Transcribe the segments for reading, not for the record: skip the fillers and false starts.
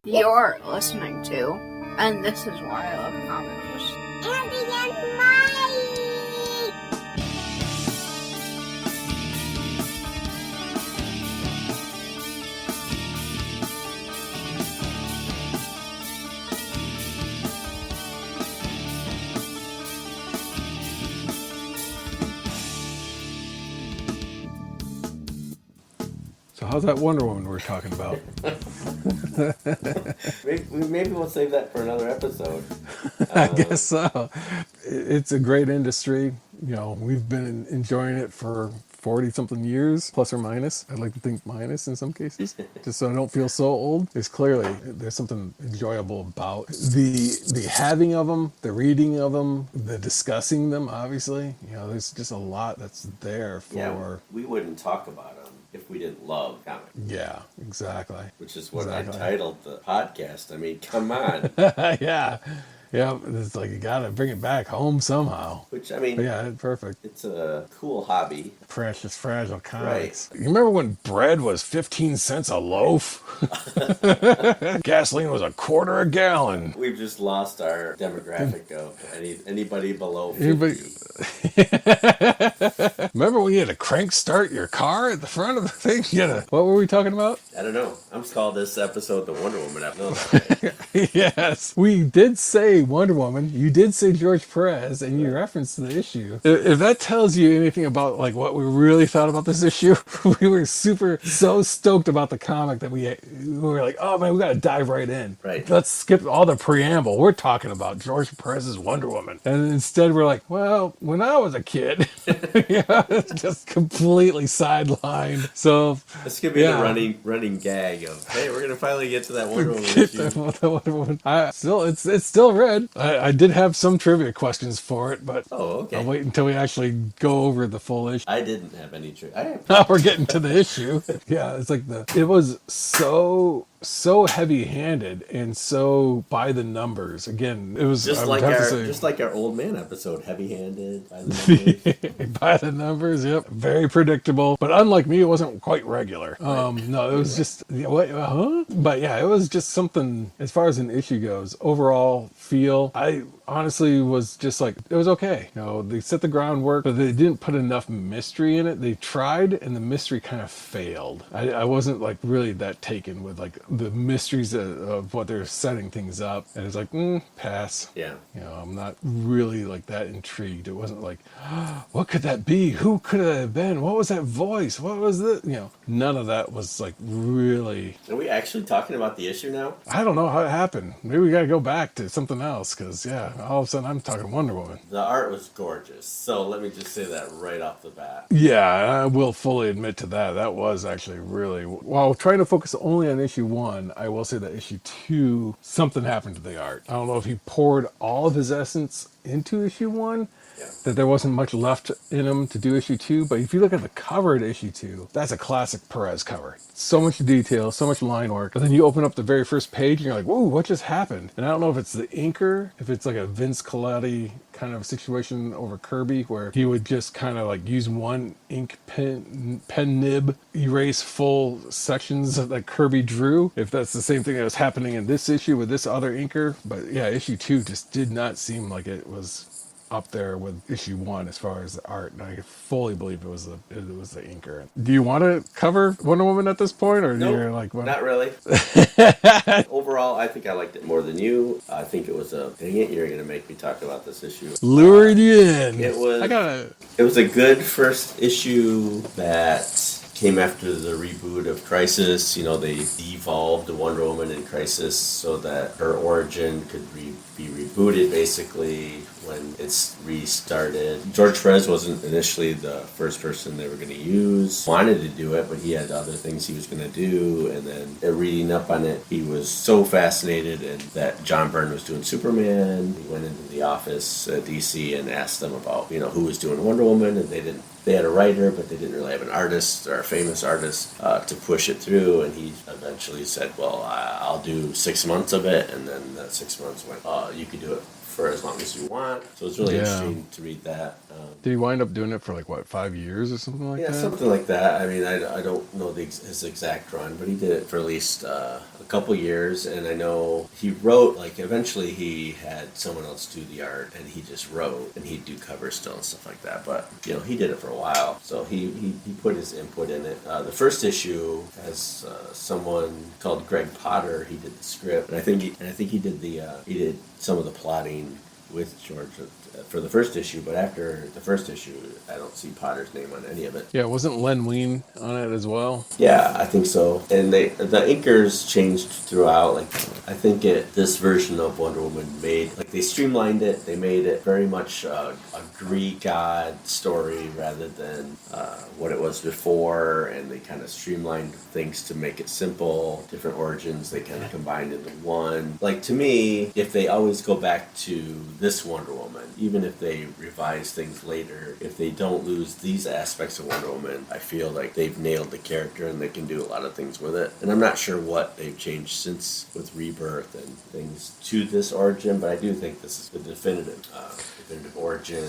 You're listening to, and this is why I love comics. Andy and Mike! So how's that Wonder Woman we're talking about? Maybe we'll save that for another episode. I guess so. It's a great industry. You know, we've been enjoying it for 40-something years, plus or minus. I'd like to think minus in some cases, just so I don't feel so old. There's something enjoyable about the having of them, the reading of them, the discussing them, obviously. You know, there's just a lot that's there for... Yeah, we wouldn't talk about them if we didn't love comics. Yeah, exactly. Which is what I titled the podcast. I mean, come on. Yeah. Yeah, it's like you gotta bring it back home somehow. Which, I mean... But yeah, it's perfect. It's a cool hobby. Precious, fragile comics. Right. You remember when bread was 15 cents a loaf? Gasoline was $0.25 a gallon. We've just lost our demographic of anybody below 50. Remember when you had to crank start your car at the front of the thing? What were we talking about? I don't know. I'm just calling this episode the Wonder Woman episode. Yes. We did say Wonder Woman. You did say George Perez, and you referenced the issue. If that tells you anything about like what we really thought about this issue, we were so stoked about the comic that we were like, oh man, we got to dive right in. Right. Let's skip all the preamble. We're talking about George Perez's Wonder Woman. And instead we're like, well, when I was a kid, just completely sidelined. So this could be the running gag of, hey, we're gonna finally get to that Wonder Woman issue. It's still red. I did have some trivia questions for it, but okay. I'll wait until we actually go over the full issue. I didn't have any trivia. Now we're getting to the issue. Yeah, it's like it was so heavy-handed and so by the numbers. Again, it was just like our old man episode, heavy-handed by the numbers. By the numbers, yep. Very predictable, but unlike me, it wasn't quite regular. No, it was just But yeah, it was just something as far as an issue goes. Overall feel, I honestly was just like, it was okay. You know, they set the groundwork, but they didn't put enough mystery in it. They tried, and the mystery kind of failed. I wasn't like really that taken with like the mysteries of what they're setting things up, and it's like pass. Yeah, you know, I'm not really like that intrigued. It wasn't like, what could that be? Who could it have been? What was that voice? What was that? You know, none of that was like really. Are we actually talking about the issue now? I don't know how it happened. Maybe we gotta go back to something else, because yeah, all of a sudden I'm talking Wonder Woman. The art was gorgeous, so let me just say that right off the bat. Yeah, I will fully admit to that. That was actually really, while trying to focus only on issue 1, I will say that issue 2, something happened to the art. I don't know if he poured all of his essence into issue 1, that there wasn't much left in him to do issue 2, but if you look at the cover at issue 2, that's a classic Perez cover. So much detail, so much line work, but then you open up the very first page and you're like, whoa, what just happened? And I don't know if it's the inker, if it's like a Vince Colletti kind of situation over Kirby, where he would just kind of like use one ink pen nib, erase full sections that Kirby drew, if that's the same thing that was happening in this issue with this other inker. But yeah, issue 2 just did not seem like it was up there with issue 1 as far as the art, and I fully believe it was the inker. Do you want to cover Wonder Woman at this point, or nope, you're like, well... not really? Overall, I think I liked it more than you. I think it was dang it, you're gonna make me talk about this issue. Lured you in. It was a good first issue that came after the reboot of Crisis. You know, they evolved the Wonder Woman in Crisis so that her origin could be rebooted, basically, when it's restarted. George Perez wasn't initially the first person they were going to use. Wanted to do it, but he had other things he was going to do, and then reading up on it, he was so fascinated and that John Byrne was doing Superman. He went into the office at DC and asked them about, you know, who was doing Wonder Woman, and they had a writer, but they didn't really have an artist or a famous artist to push it through, and he eventually said, well, I'll do 6 months of it, and then that 6 months went, you could do it for as long as you want. So it's really Yeah. interesting to read that. Did he wind up doing it for like what, 5 years or something like Yeah, that? something like that. I mean, I don't know his exact run, but he did it for at least a couple years. And I know he wrote, like, eventually he had someone else do the art and he just wrote and he'd do covers still and stuff like that. But, you know, he did it for a while. So he put his input in it. The first issue has someone called Greg Potter. He did the script. And I think he did some of the plotting with George for the first issue, but after the first issue, I don't see Potter's name on any of it. Yeah, wasn't Len Wein on it as well? Yeah, I think so. And the inkers changed throughout. Like, I think this version of Wonder Woman they streamlined it. They made it very much a Greek god story rather than what it was before, and they kind of streamlined things to make it simple. Different origins they kind of combined into one. Like, to me, if they always go back to this Wonder Woman, even if they revise things later, if they don't lose these aspects of Wonder Woman, I feel like they've nailed the character and they can do a lot of things with it. And I'm not sure what they've changed since with Rebirth and things to this origin, but I do think this is the definitive origin.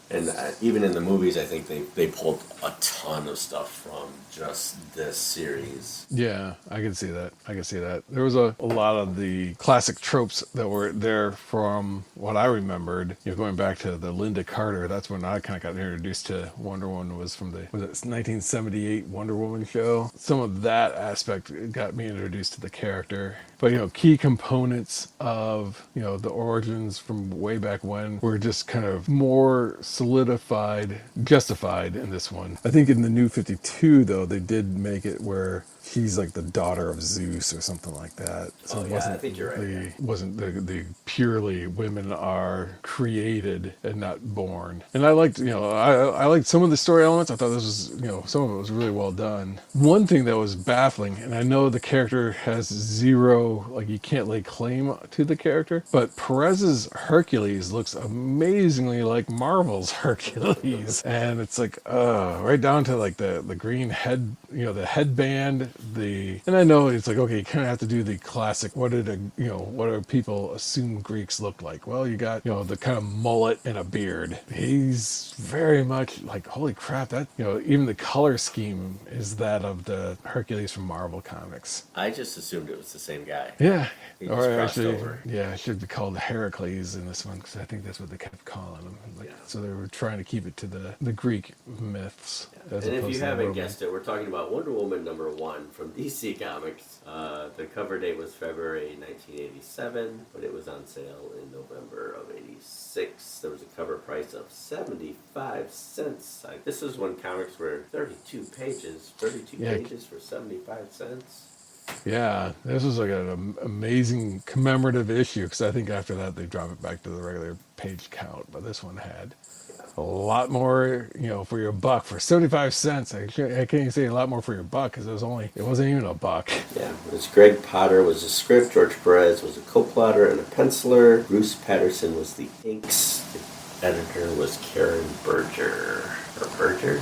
And even in the movies, I think they pulled a ton of stuff from just this series. Yeah, I can see that. There was a lot of the classic tropes that were there from what I remembered. You know, going back to the Linda Carter, that's when I kind of got introduced to Wonder Woman, was from the 1978 Wonder Woman show. Some of that aspect got me introduced to the character. But, you know, key components of, you know, the origins from way back when were just kind of more solidified, justified in this one. I think in the New 52, though, they did make it where she's like the daughter of Zeus or something like that. So Oh, it yeah, wasn't I think you're right. wasn't the purely women are created and not born. And I liked, you know, I liked some of the story elements. I thought this was, you know, some of it was really well done. One thing that was baffling, and I know the character has zero, like, you can't lay claim to the character, but Perez's Hercules looks amazingly like Marvel's Hercules. And it's like, right down to like the green head, you know, the headband, and I know it's like, okay, you kind of have to do the classic, what do people assume Greeks look like? Well, you got, you know, the kind of mullet and a beard. He's very much like, holy crap, that, you know, even the color scheme is that of the Hercules from Marvel Comics. I just assumed it was the same guy. Yeah. He just Or crossed actually, over. yeah, it should be called Heracles in this one, because I think that's what they kept calling him. Like, Yeah. So they were trying to keep it to the Greek myths. As And if opposed you to the haven't Roman. guessed it, we're talking about Wonder Woman #1 from DC Comics. The cover date was February 1987, but it was on sale in November of '86. There was a cover price of 75 cents. This is when comics were 32 pages. 32 Yeah. pages for 75 cents. Yeah, this was like an amazing commemorative issue, because I think after that they drop it back to the regular page count. But this one had a lot more, you know, for your buck. For 75 cents, I can't even say a lot more for your buck, because it wasn't even a buck. Yeah, it was Greg Potter was the script, George Perez was a co-plotter and a penciler, Bruce Patterson was the inks, the editor was Karen Berger. Berger?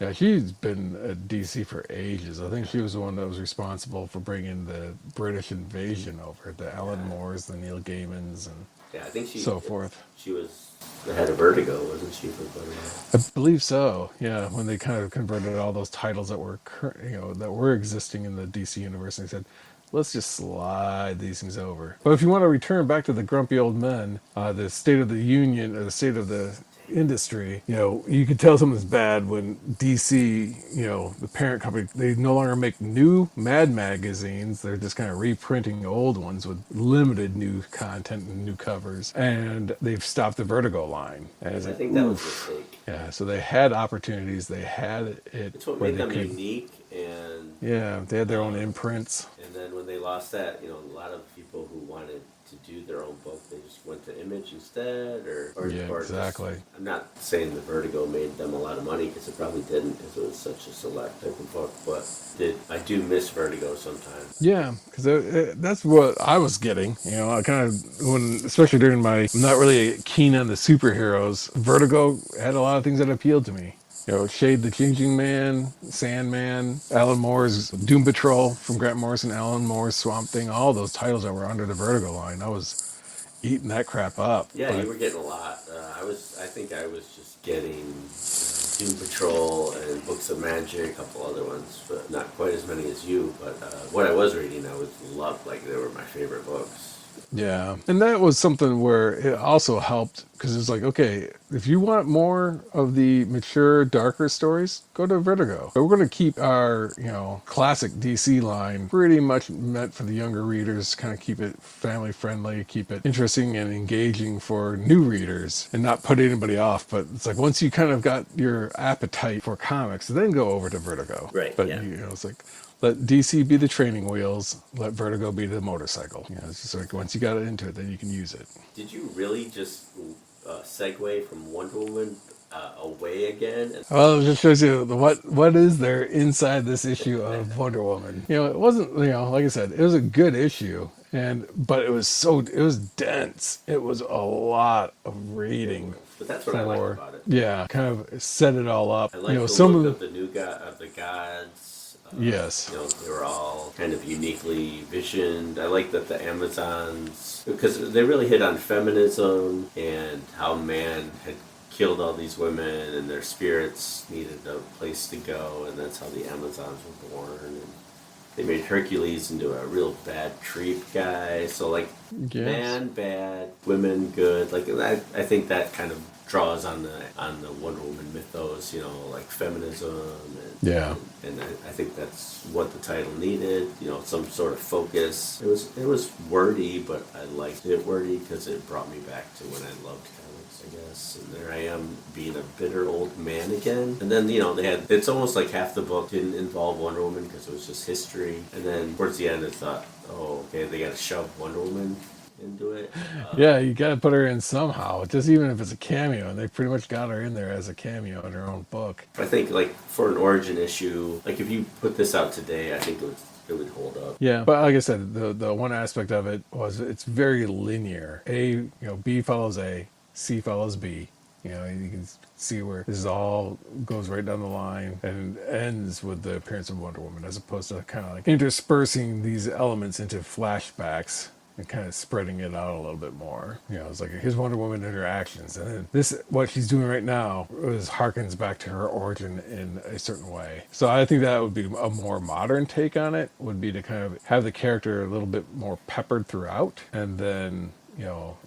Yeah, she's been at DC for ages. I think she was the one that was responsible for bringing the British invasion over, the Alan Moores, the Neil Gaimans, and Yeah, I think so forth. She was the head of Vertigo, wasn't she? For I believe so. Yeah, when they kind of converted all those titles that were, that were existing in the DC universe, and they said, let's just slide these things over. But if you want to return back to the grumpy old men, the state of the union, or the state of the industry, you know, you can tell something's bad when DC, you know, the parent company, they no longer make new Mad magazines. They're just kind of reprinting old ones with limited new content and new covers. And they've stopped the Vertigo line. And it's I like, think that was a oof. mistake. Yeah, so they had opportunities. They had it. It's what where made they them could- unique, and Yeah, they had their own imprints. and then when they lost that, you know, a lot of people who wanted to do their own book, they just went to Image instead, or Yeah, or just- exactly. I'm not saying the Vertigo made them a lot of money, because it probably didn't, because it was such a select type of book. But I do miss Vertigo sometimes. Yeah, because that's what I was getting. You know, I kind of, especially during I'm not really keen on the superheroes. Vertigo had a lot of things that appealed to me. You know, Shade the Changing Man, Sandman, Alan Moore's Doom Patrol from Grant Morrison, Alan Moore's Swamp Thing, all those titles that were under the Vertigo line. I was eating that crap up. Yeah, But you were getting a lot. I think I was just getting Doom Patrol and Books of Magic, a couple other ones, but not quite as many as you. But what I was reading, I was loved. Like they were my favorite books. yeah, and that was something where it also helped because it's like, okay, if you want more of the mature, darker stories, go to Vertigo. But we're going to keep our, classic DC line pretty much meant for the younger readers, kind of keep it family friendly, keep it interesting and engaging for new readers and not put anybody off. But it's like once you kind of got your appetite for comics, then go over to Vertigo. Right, But, yeah. it's like, let DC be the training wheels. Let Vertigo be the motorcycle. It's just like once you got into it, then you can use it. Did you really just segue from Wonder Woman away again? Well, it just shows you what is there inside this issue of Wonder Woman. It wasn't, like I said, it was a good issue, but it was dense. It was a lot of reading. But that's what I like about it. Yeah, kind of set it all up. I like the some look of of the new of the gods. Yes. They were all kind of uniquely visioned. I like that the Amazons, because they really hit on feminism and how man had killed all these women and their spirits needed a place to go, and that's how the Amazons were born. And they made Hercules into a real bad creep guy. So like, Yes. man bad, women good. Like I think that kind of draws on the Wonder Woman mythos, like feminism, and I think that's what the title needed, some sort of focus. It was wordy, but I liked it wordy because it brought me back to when I loved comics, I guess. And there I am being a bitter old man again. And then it's almost like half the book didn't involve Wonder Woman because it was just history. And then towards the end, I thought, oh, okay, they got to shove Wonder Woman into it. Yeah, you got to put her in somehow, just even if it's a cameo, and they pretty much got her in there as a cameo in her own book. I think, like, for an origin issue, like, if you put this out today, I think it would hold up. Yeah, but like I said, the one aspect of it was it's very linear. B follows A, C follows B. You can see where this all goes right down the line and ends with the appearance of Wonder Woman, as opposed to kind of like interspersing these elements into flashbacks and kind of spreading it out a little bit more. It's like here's Wonder Woman interactions, and then what she's doing right now harkens back to her origin in a certain way. So I think that would be a more modern take on it, would be to kind of have the character a little bit more peppered throughout, and then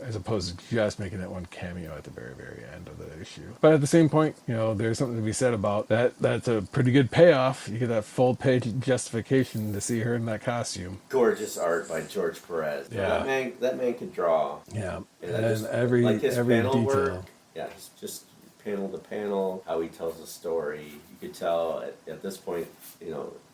as opposed to just making that one cameo at the very, very end of the issue. But at the same point, there's something to be said about that. That's a pretty good payoff. You get that full page justification to see her in that costume. Gorgeous art by George Perez. Yeah. That man could draw. Yeah. And every panel detail. work. Yeah, just panel to panel, how he tells a story. You could tell at this point,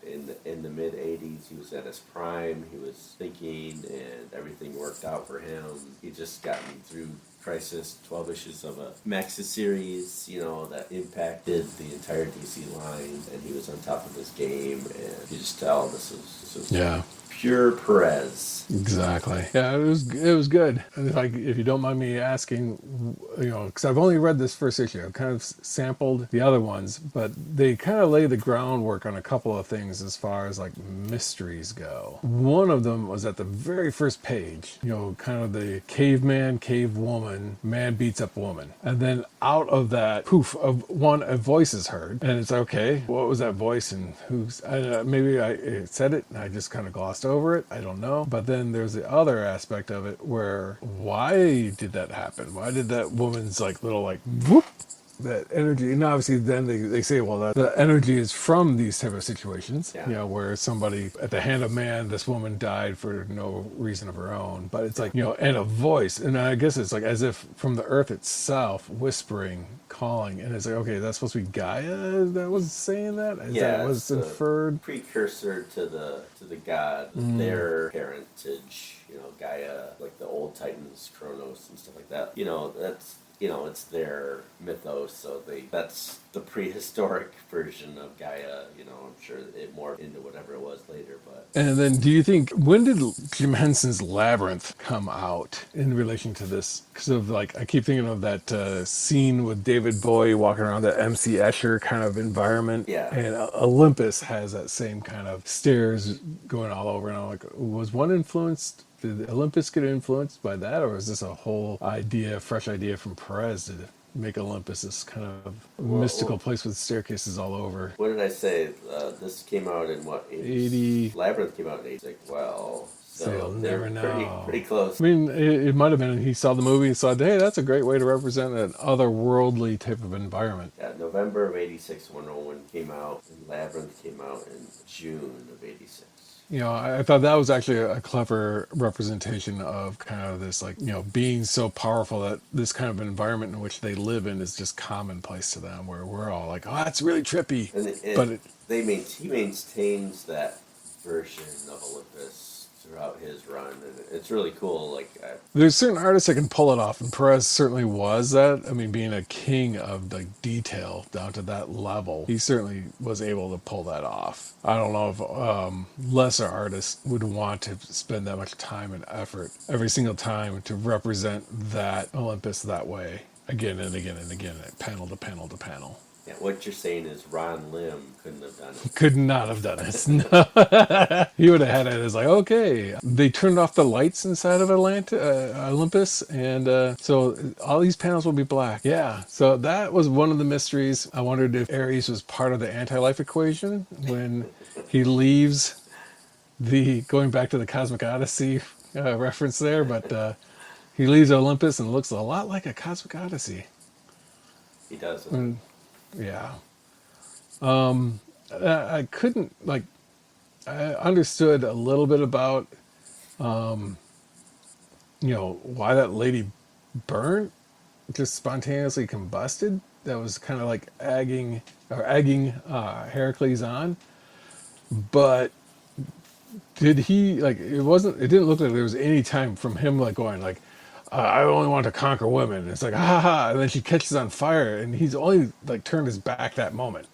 in the mid 80s, he was at his prime. He was thinking, and everything worked out for him. He just got me through Crisis, 12 issues of a Maxis series, that impacted the entire DC line, and he was on top of his game, and you just tell this was pure Perez. Exactly. Yeah, it was good. And like, if you don't mind me asking, because I've only read this first issue, I've kind of sampled the other ones, but they kind of lay the groundwork on a couple of things as far as like mysteries go. One of them was at the very first page, kind of the caveman, cave woman, man beats up woman. And then out of that poof of a voice is heard. And it's okay, what was that voice and who's, maybe I said it and I just kind of glossed over it. I don't know. But then there's the other aspect of it where why did that happen? Why did that woman's like little like whoop, that energy, and obviously then they say, well, that the energy is from these type of situations, where somebody at the hand of man, this woman died for no reason of her own, but it's like, and a voice, and I guess it's like as if from the earth itself whispering, calling, and it's like, okay, that's supposed to be Gaia that was saying that? Is that was inferred? Precursor to the god, their parentage, Gaia, like the old Titans, Kronos and stuff like that. That's it's their mythos, so that's the prehistoric version of Gaia. I'm sure it morphed into whatever it was later. But and then, do you think, when did Jim Henson's Labyrinth come out in relation to this? Because of like, I keep thinking of that scene with David Bowie walking around that MC Escher kind of environment. Yeah. And Olympus has that same kind of stairs going all over, and I'm like, was one influenced did Olympus get influenced by that, or is this a whole idea, fresh idea from Perez to make Olympus this kind of mystical place with staircases all over? What did I say? This came out in what, 80. Labyrinth came out in 86. Well, So you'll so they're never know. pretty close. I mean, it might have been he saw the movie and thought, hey, that's a great way to represent an otherworldly type of environment. Yeah, November of 86, Wonder Woman came out, and Labyrinth came out in June of 86. You know, I thought that was actually a clever representation of kind of this, like, you know, being so powerful that this kind of environment in which they live in is just commonplace to them, where we're all like, oh, that's really trippy. And But he maintains that version of Olympus throughout his run, and it's really cool. Like, there's certain artists that can pull it off, and Perez certainly was that. I mean, being a king of like detail down to that level, he certainly was able to pull that off. I don't know if lesser artists would want to spend that much time and effort every single time to represent that Olympus that way, again and again and again, panel to panel to panel. yeah, what you're saying is Ron Lim couldn't have done it. Could not have done this. No. He would have had it as like, okay, they turned off the lights inside of Olympus, and so all these panels will be black. Yeah, so that was one of the mysteries. I wondered if Ares was part of the anti-life equation when he leaves going back to the Cosmic Odyssey reference there, but he leaves Olympus and looks a lot like a Cosmic Odyssey. He does. Yeah. I couldn't, like, I understood a little bit about, you know, why that lady burnt, just spontaneously combusted. That was kind of like egging Heracles on. But did he, like, it didn't look like there was any time from him, like, going, like, I only want to conquer women. It's like, ha ha, and then she catches on fire, and he's only, like, turned his back that moment.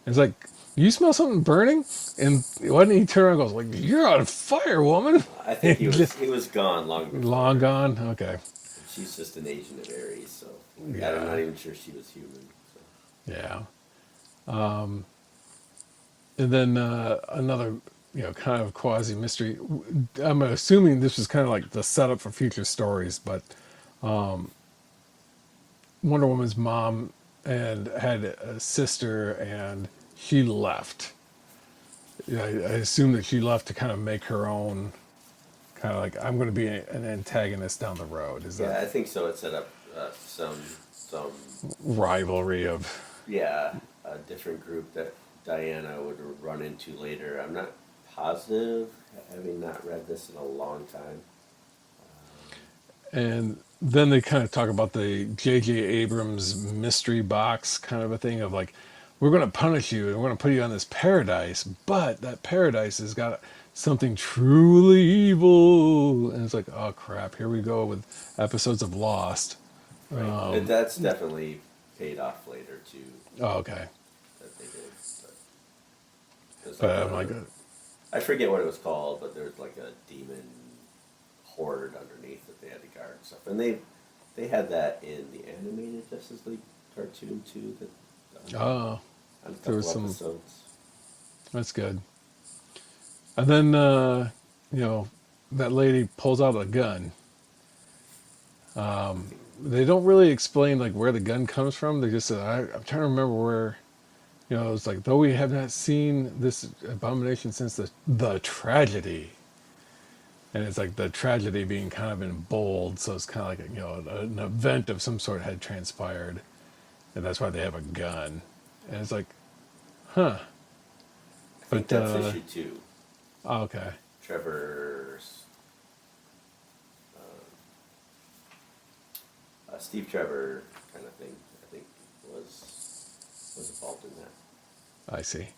It's like, you smell something burning? And why didn't he turn around and goes, like, you're on fire, woman? I think he was gone long before. Long gone? Okay. She's just an agent of Ares, so Yeah. I'm not even sure she was human. So. Yeah. And then another, you know, kind of quasi mystery. I'm assuming this was kind of like the setup for future stories, but Wonder Woman's mom had a sister, and she left. Yeah, I assume that she left to kind of make her own, kind of like, I'm going to be an antagonist down the road. Is Yeah, I that think so. It set up some rivalry of? a different group that Diana would run into later. I'm not positive, having not read this in a long time. And then they kind of talk about the J.J. Abrams mystery box kind of a thing of like, we're going to punish you and we're going to put you on this paradise, but that paradise has got something truly evil. And it's like, oh crap, here we go with episodes of Lost. Right. But that's definitely paid off later too. Oh, okay. That they did. But it was But I'm like, I forget what it was called, but there was like a demon horde underneath that they had to guard and stuff. And they had that in the animated Justice League cartoon too. oh, On a there was couple some. episodes. That's good. And then, you know, that lady pulls out a gun. They don't really explain like where the gun comes from. They just said, I'm trying to remember where, you know, it's like, though we have not seen this abomination since the tragedy. And it's like the tragedy being kind of in bold. So it's kind of like, you know, an event of some sort had transpired. And that's why they have a gun. And it's like, huh. I think But, that's issue 2. Oh, okay. Trevor's Steve Trevor kind of thing, I think was involved in that. I see.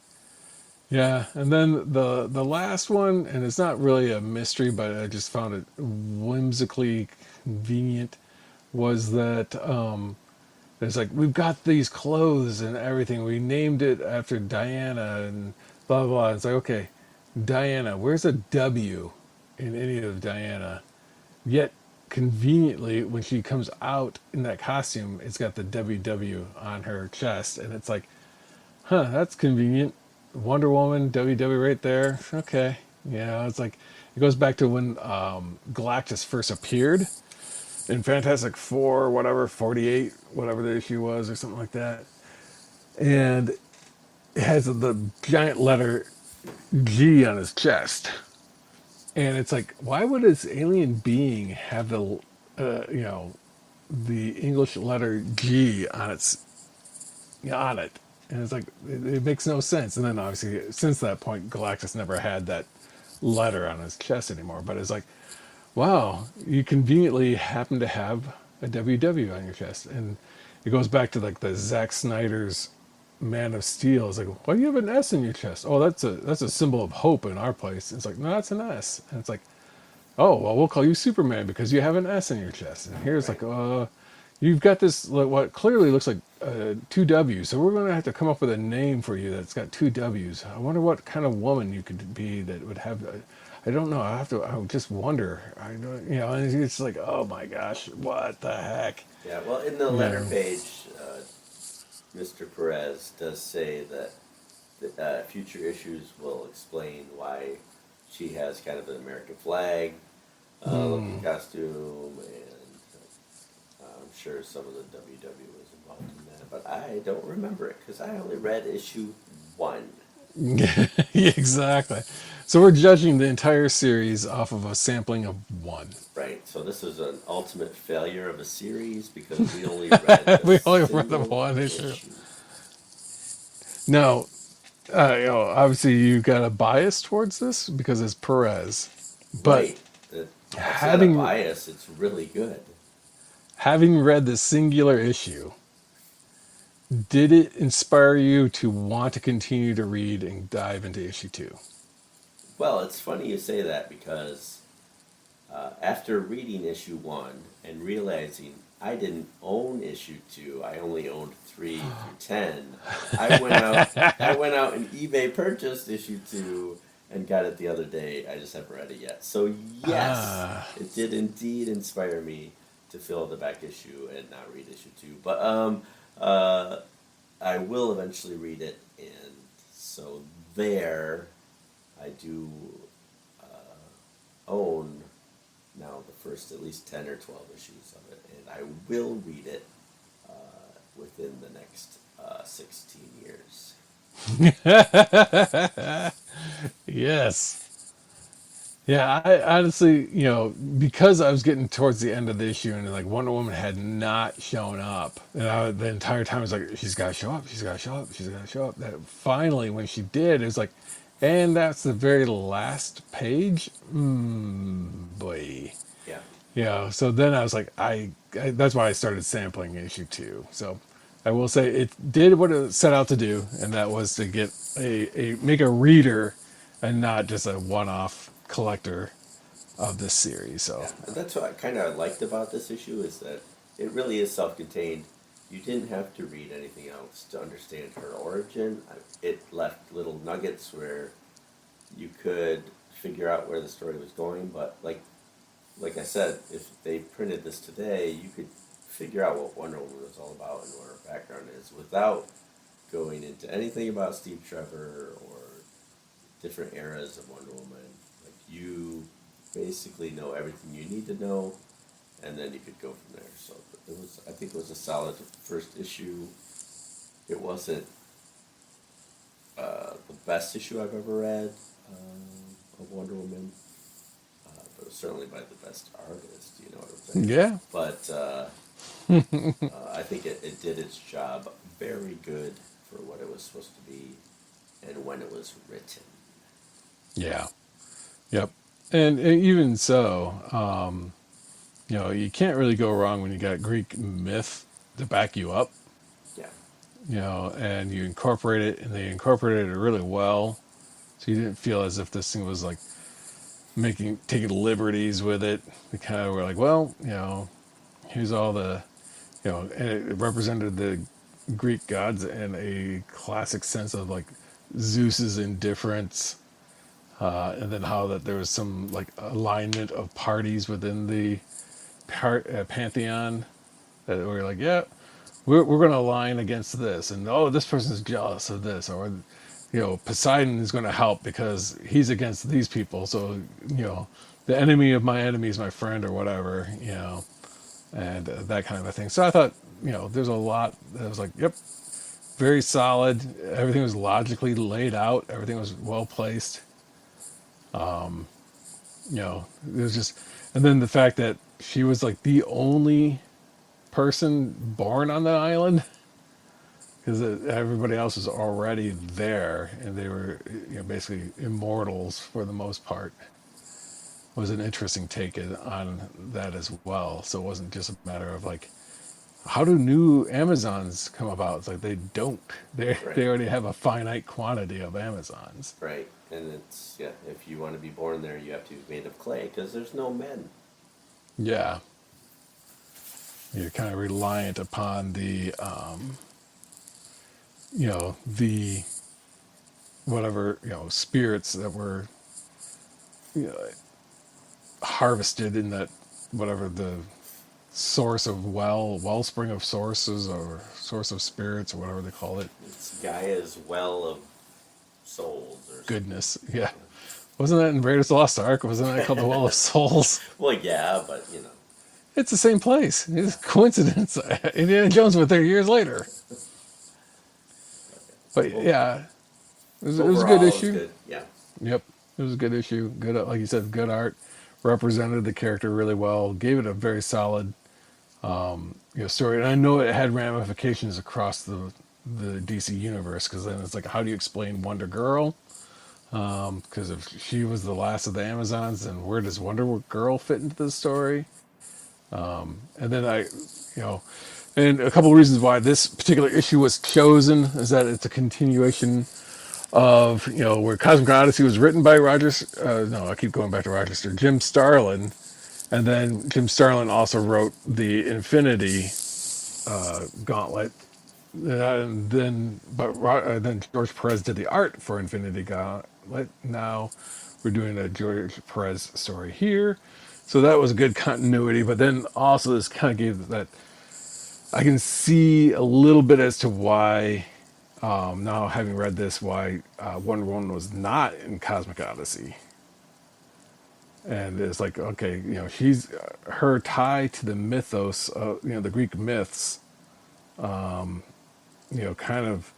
Yeah, and then the last one, and it's not really a mystery, but I just found it whimsically convenient, was that it's like, we've got these clothes and everything. We named it after Diana and blah, blah, blah. It's like, okay, Diana, where's a W in any of Diana? Yet, conveniently, when she comes out in that costume, it's got the WW on her chest. And it's like, huh, that's convenient. Wonder Woman, WW right there. Okay. Yeah, it's like, It goes back to when Galactus first appeared in Fantastic Four, whatever, 48, whatever the issue was, or something like that. And it has the giant letter G on his chest. And it's like, why would this alien being have the English letter G on it? And it's like, it makes no sense. And then obviously, since that point, Galactus never had that letter on his chest anymore. But it's like, wow, you conveniently happen to have a WW on your chest. And it goes back to like the Zack Snyder's Man of Steel. It's like, why do you have an S in your chest? Oh, that's a symbol of hope in our place. It's like, no, that's an S. And it's like, oh, well, we'll call you Superman because you have an S in your chest. And here's Right. like, you've got this, like, what clearly looks like two W's. So we're going to have to come up with a name for you that's got two W's. I wonder what kind of woman you could be that would have. I don't know. I would just wonder. I don't, and it's like, oh my gosh, what the heck? Yeah, well, in the letter page, Mr. Perez does say that future issues will explain why she has kind of an American flag looking costume, and I'm sure some of the WW was involved in that, but I don't remember it because I only read issue 1. Yeah, exactly. So we're judging the entire series off of a sampling of one. Right, so this is an ultimate failure of a series because we only read a We only read the single one issue. issue. Now, obviously you got a bias towards this because it's Perez, but Right, that's not a having bias, it's really good. having read the singular issue, did it inspire you to want to continue to read and dive into issue two? Well, it's funny you say that because after reading issue 1 and realizing I didn't own issue 2, I only owned 3 through 10. I went out and eBay purchased issue 2 and got it the other day. I just haven't read it yet. So yes, it did indeed inspire me to fill the back issue and not read issue 2. But I will eventually read it, and so there I do own now the first at least 10 or 12 issues of it, and I will read it within the next 16 years. Yes. Yeah, I honestly, because I was getting towards the end of the issue and like Wonder Woman had not shown up, and the entire time I was like, she's got to show up, she's got to show up, she's got to show up. That finally, when she did, it was like, and that's the very last page. Boy. Yeah. So then I was like, that's why I started sampling issue two. So I will say it did what it set out to do, and that was to get make a reader and not just a one-off collector of this series. So Yeah, and that's what I kind of liked about this issue is that it really is self-contained. You didn't have to read anything else to understand her origin. It left little nuggets where you could figure out where the story was going, but like I said, if they printed this today, you could figure out what Wonder Woman was all about and what her background is without going into anything about Steve Trevor or different eras of Wonder Woman. Like, you basically know everything you need to know, and then you could go from there. So I think it was a solid first issue. It wasn't the best issue I've ever read of Wonder Woman, but it was certainly by the best artist. You know what I'm saying? yeah, But I think it did its job very good for what it was supposed to be and when it was written. yeah, yep. And even so, you can't really go wrong when you got Greek myth to back you up. Yeah. And you incorporate it, and they incorporated it really well. So you didn't feel as if this thing was like taking liberties with it. They kind of were like, well, here's all the, and it represented the Greek gods in a classic sense of like Zeus's indifference, and then how that there was some like alignment of parties within the pantheon that were like, yeah, we're going to align against this, and oh, this person's jealous of this, or Poseidon is going to help because he's against these people. So, the enemy of my enemy is my friend or whatever, and that kind of a thing. So I thought, there's a lot that was like, yep, very solid. Everything was logically laid out. Everything was well placed. It was just, and then the fact that she was like the only person born on the island because everybody else was already there and they were basically immortals for the most part was an interesting take on that as well. So it wasn't just a matter of like, how do new Amazons come about? It's like they don't. They already have a finite quantity of Amazons. Right. And it's, if you want to be born there, you have to be made of clay because there's no men. Yeah. You're kind of reliant upon the, the whatever, spirits that were you know, harvested in that, whatever the source of wellspring of sources or source of spirits or whatever they call it. It's Gaia's well of souls or something. Goodness. Yeah. Wasn't that in Raiders of the Lost Ark? Wasn't that called the Well of Souls? Well, yeah, but It's the same place. It's a coincidence. Indiana Jones went there years later. But yeah, it was a good issue. Good. Yeah. Yep, it was a good issue. Good, like you said, good art. Represented the character really well. Gave it a very solid, story. And I know it had ramifications across the DC universe because then it's like, how do you explain Wonder Girl? Because if she was the last of the Amazons, then where does Wonder Girl fit into the story? And then and a couple of reasons why this particular issue was chosen is that it's a continuation of, where Cosmic Odyssey was written by I keep going back to Jim Starlin. And then Jim Starlin also wrote the Infinity Gauntlet. And then George Perez did the art for Infinity Gauntlet. Now we're doing a George Perez story here. So that was a good continuity. But then also this kind of gave that, I can see a little bit as to why, now having read this, why Wonder Woman was not in Cosmic Odyssey. And it's like, okay, she's her tie to the mythos, the Greek myths, kind of,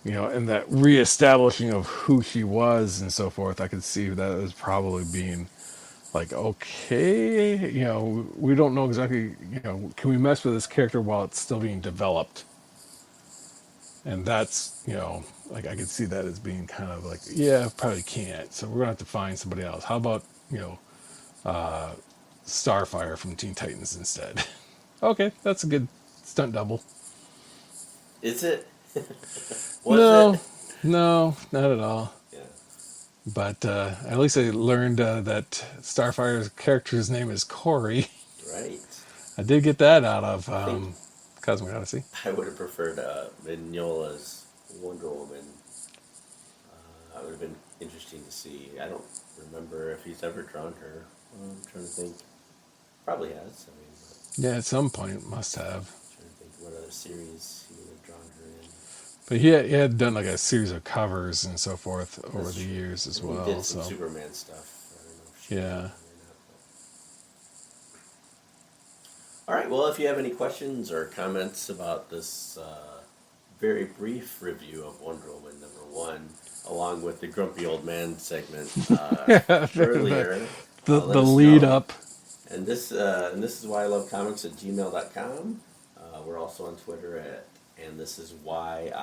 and that reestablishing of who she was and so forth. I could see that as probably being like, okay, we don't know exactly, can we mess with this character while it's still being developed? And that's, like I could see that as being kind of like, yeah, probably can't. So we're going to have to find somebody else. How about, Starfire from Teen Titans instead? Okay, that's a good stunt double. Is it? No, not at all. Yeah. But at least I learned that Starfire's character's name is Corey. Right. I did get that out of Cosmic Odyssey. I would have preferred Mignola's Wonder Woman. That would have been interesting to see. I don't remember if he's ever drawn her. I'm trying to think. Probably has. Yeah, at some point must have. I'm trying to think what other series he would have drawn her in. But he had done like a series of covers and so forth over the years as well. He did some Superman stuff. I don't know if she did or not, but... All right. Well, if you have any questions or comments about this very brief review of Wonder Woman #1, along with the grumpy old man segment earlier, the lead up. And this is why I love comics at gmail.com. We're also on Twitter and this is YIL1,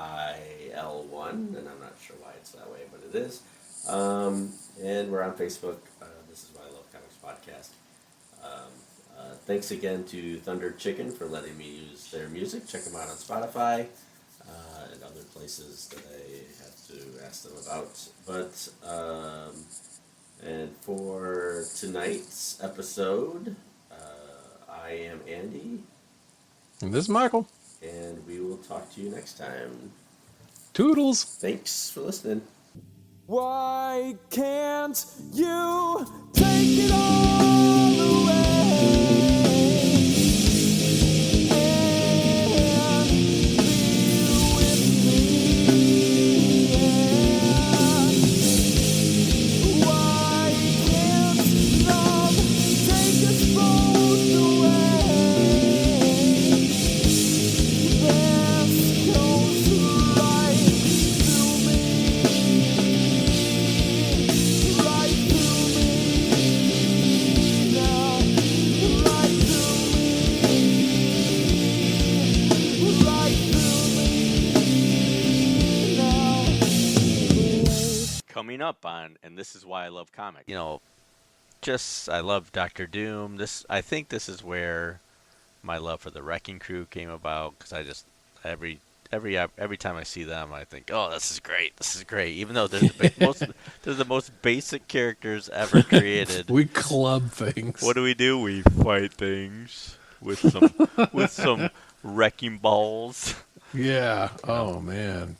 and I'm not sure why it's that way, but it is. And we're on Facebook. This is why I love comics podcast. Thanks again to Thunder Chicken for letting me use their music. Check them out on Spotify and other places that I have to ask them about. But and for tonight's episode, I am Andy. And this is Michael. And we will talk to you next time. Toodles. Thanks for listening. Why can't you take it all away? And be with me, yeah. up on, and this is why I love comics. You know, just I love Doctor Doom. I think this is where my love for the Wrecking Crew came about, because I just every time I see them, I think, oh, this is great. This is great. Even though they're the most basic characters ever created. We club things. What do? We fight things with some wrecking balls. Yeah. Oh man.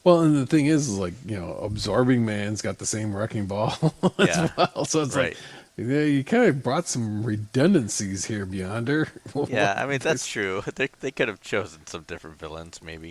Well, and the thing is like, Absorbing Man's got the same wrecking ball as well. So it's right. like, yeah, you kind of brought some redundancies here, Beyonder. Yeah, I mean, that's true. They could have chosen some different villains, maybe.